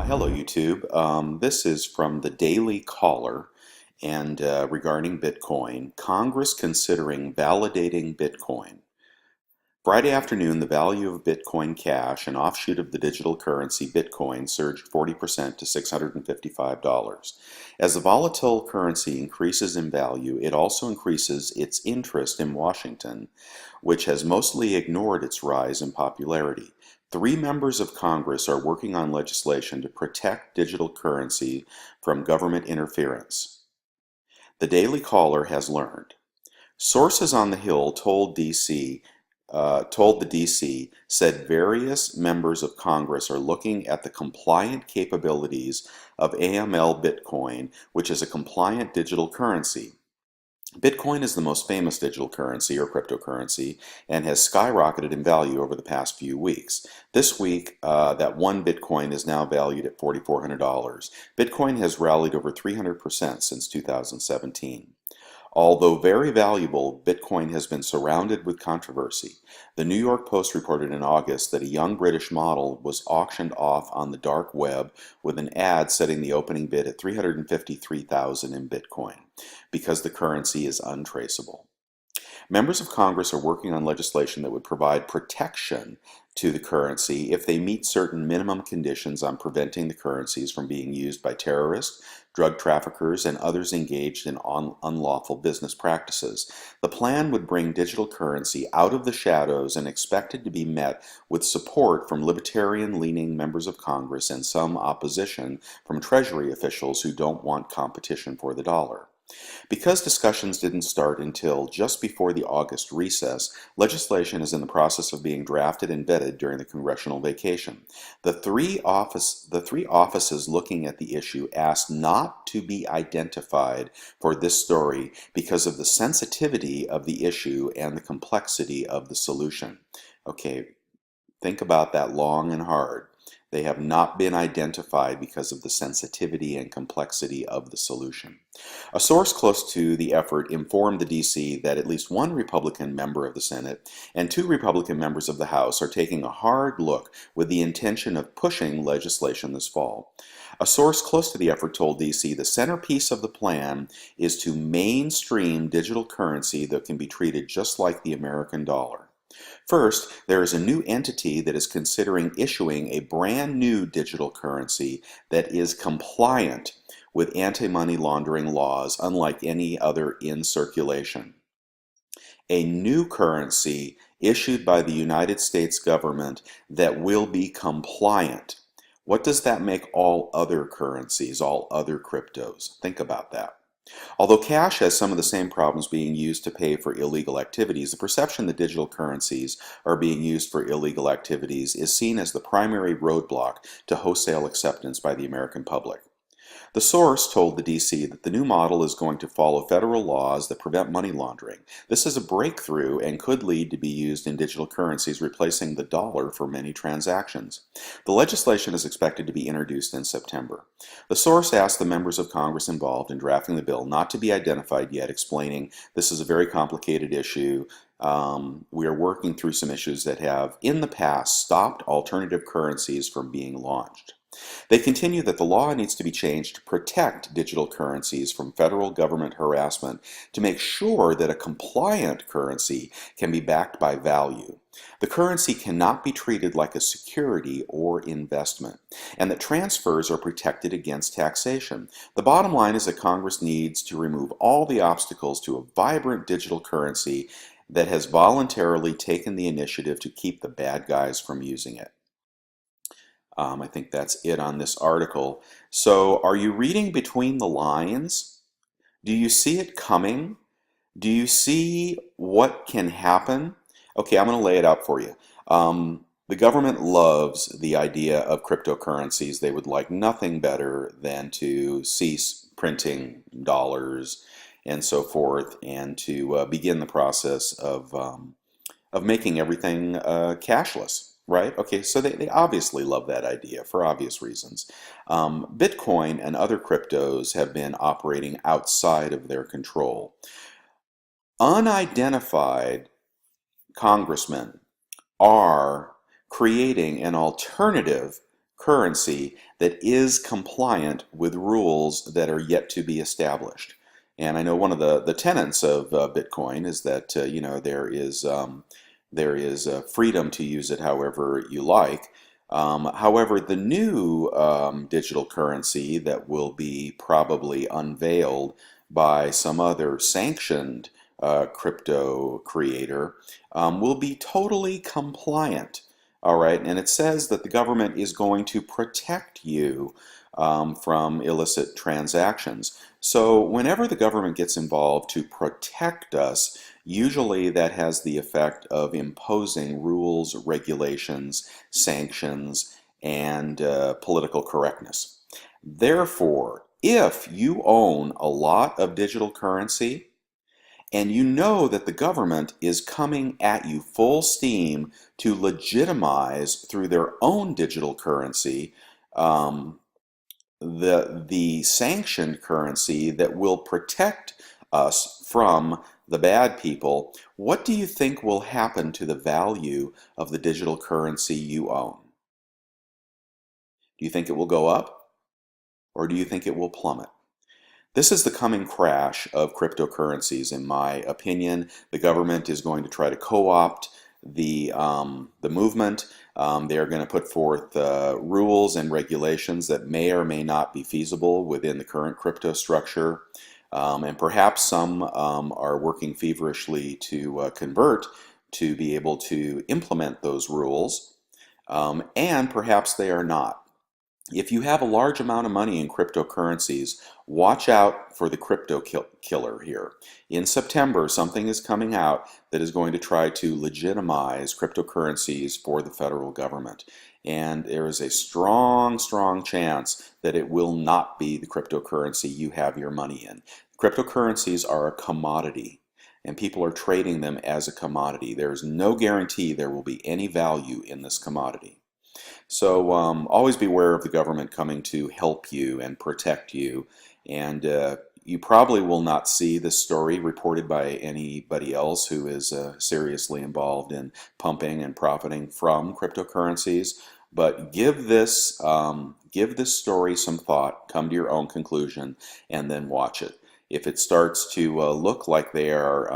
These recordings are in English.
Hello, YouTube. This is from the Daily Caller, and regarding Bitcoin, Congress considering validating Bitcoin. Friday afternoon, the value of Bitcoin Cash, an offshoot of the digital currency Bitcoin, surged 40% to $655. As the volatile currency increases in value, it also increases its interest in Washington, which has mostly ignored its rise in popularity. Three members of Congress are working on legislation to protect digital currency from government interference. The Daily Caller has learned. Sources on the Hill told the DC said various members of Congress are looking at the compliant capabilities of AML Bitcoin, which is a compliant digital currency. Bitcoin is the most famous digital currency or cryptocurrency and has skyrocketed in value over the past few weeks. This week, that one Bitcoin is now valued at $4,400. Bitcoin has rallied over 300% since 2017. Although very valuable, Bitcoin has been surrounded with controversy. The New York Post reported in August that a young British model was auctioned off on the dark web with an ad setting the opening bid at $353,000 in Bitcoin because the currency is untraceable. Members of Congress are working on legislation that would provide protection to the currency if they meet certain minimum conditions on preventing the currencies from being used by terrorists, drug traffickers, and others engaged in unlawful business practices. The plan would bring digital currency out of the shadows and expected to be met with support from libertarian-leaning members of Congress and some opposition from Treasury officials who don't want competition for the dollar. Because discussions didn't start until just before the August recess, legislation is in the process of being drafted and vetted during the congressional vacation. The three offices looking at the issue asked not to be identified for this story because of the sensitivity of the issue and the complexity of the solution. Okay, think about that long and hard. They have not been identified because of the sensitivity and complexity of the solution. A source close to the effort informed the DC that at least one Republican member of the Senate and two Republican members of the House are taking a hard look with the intention of pushing legislation this fall. A source close to the effort told DC the centerpiece of the plan is to mainstream digital currency that can be treated just like the American dollar. First, there is a new entity that is considering issuing a brand new digital currency that is compliant with anti-money laundering laws, unlike any other in circulation. A new currency issued by the United States government that will be compliant. What does that make all other currencies, all other cryptos? Think about that. Although cash has some of the same problems being used to pay for illegal activities, the perception that digital currencies are being used for illegal activities is seen as the primary roadblock to wholesale acceptance by the American public. The source told the DC that the new model is going to follow federal laws that prevent money laundering. This is a breakthrough and could lead to be used in digital currencies replacing the dollar for many transactions. The legislation is expected to be introduced in September. The source asked the members of Congress involved in drafting the bill not to be identified yet, explaining this is a very complicated issue. We are working through some issues that have in the past stopped alternative currencies from being launched. They continue that the law needs to be changed to protect digital currencies from federal government harassment to make sure that a compliant currency can be backed by value. The currency cannot be treated like a security or investment, and that transfers are protected against taxation. The bottom line is that Congress needs to remove all the obstacles to a vibrant digital currency that has voluntarily taken the initiative to keep the bad guys from using it. I think that's it on this article. So are you reading between the lines? Do you see it coming? Do you see what can happen? Okay, I'm going to lay it out for you. The government loves the idea of cryptocurrencies. They would like nothing better than to cease printing dollars and so forth, and to begin the process of making everything cashless. Right? Okay, so they obviously love that idea for obvious reasons. Bitcoin and other cryptos have been operating outside of their control. Unidentified congressmen are creating an alternative currency that is compliant with rules that are yet to be established. And I know one of the tenets of Bitcoin is that there is freedom to use it however you like. However, the new digital currency that will be probably unveiled by some other sanctioned crypto creator will be totally compliant. All right, and it says that the government is going to protect you from illicit transactions. So whenever the government gets involved to protect us, usually that has the effect of imposing rules, regulations, sanctions, and political correctness. Therefore, if you own a lot of digital currency, and you know that the government is coming at you full steam to legitimize through their own digital currency um, the sanctioned currency that will protect us from the bad people, what do you think will happen to the value of the digital currency you own? Do you think it will go up, or do you think it will plummet? This is the coming crash of cryptocurrencies, in my opinion. The government is going to try to co-opt the movement. They are going to put forth rules and regulations that may or may not be feasible within the current crypto structure. And perhaps some are working feverishly to convert to be able to implement those rules. And perhaps they are not. If you have a large amount of money in cryptocurrencies, watch out for the crypto killer here. In September, something is coming out that is going to try to legitimize cryptocurrencies for the federal government. And there is a strong, strong chance that it will not be the cryptocurrency you have your money in. Cryptocurrencies are a commodity, and people are trading them as a commodity. There is no guarantee there will be any value in this commodity. So always beware of the government coming to help you and protect you. And you probably will not see this story reported by anybody else who is seriously involved in pumping and profiting from cryptocurrencies. But give this story some thought, come to your own conclusion, and then watch it. If it starts to look like they are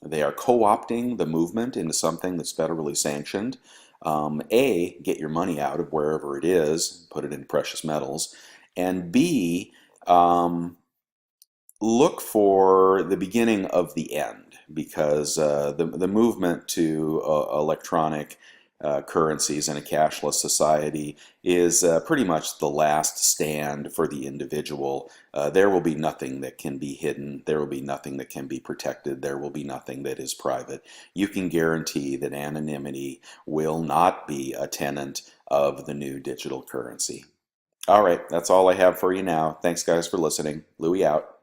co-opting the movement into something that's federally sanctioned, A, get your money out of wherever it is, put it in precious metals, and B, look for the beginning of the end, because the movement to electronic currencies in a cashless society is pretty much the last stand for the individual. There will be nothing that can be hidden. There will be nothing that can be protected. There will be nothing that is private. You can guarantee that anonymity will not be a tenet of the new digital currency. All right, that's all I have for you now. Thanks, guys, for listening. Louie out.